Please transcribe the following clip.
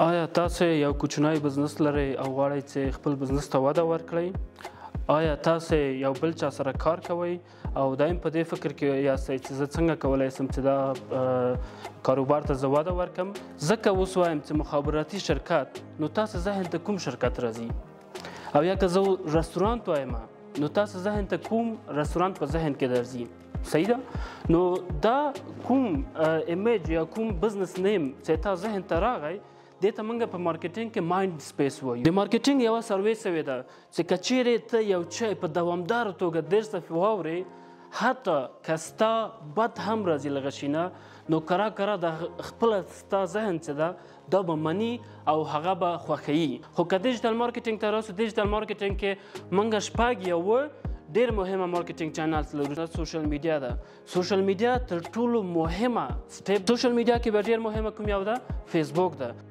آیا تاسو یو کوچنی بزنس لرئ او غواړئ چې خپل بزنس ته وده ورکړئ؟ آیا تاسو یو بل چا سره کار کوئ او دایم په دې فکر کې یاستئ چې زه څنګه کولی شم چې دا کاروبار ته زه وده ورکړم؟ ځکه اوس وایم چې مخابراتي شرکت، نو تاسو ذهن ته کوم شرکت راځي؟ او یا که زه رستورانت وایم نو تاسو ذهن ته کوم رستورانت په ذهن کې درځي؟ صحیح ده؟ نو دا کوم ایمیج یا کوم بزنس نیم چې تا ذهن ته راغی دې ته موږ په مارکیټینګ کې مایند سپیس وایو. د مارکیټینګ یوه سروې سوې ده چې که چیرې ته یو شی په دوامداره توګه ډېر څه واورې، حتی که ستا بد هم راځي له غشینه، نو کرا د خپله ستا ذهن چې ده دا به مني او هغه به خوښوي. خو که ډیجیټل مارکیټینګ ته راسو، ډیجیټل مارکیټینګ کې موږ شپږ یا اووه ډېر مهمه مارکیټینګ چینلز لرو. سوشل میډیا ده. سوشل میډیا تر ټولو مهمه سټیپ، سوشل میډیا کې به ډېر مهمه کوم یو ده؟ فیسبوک ده.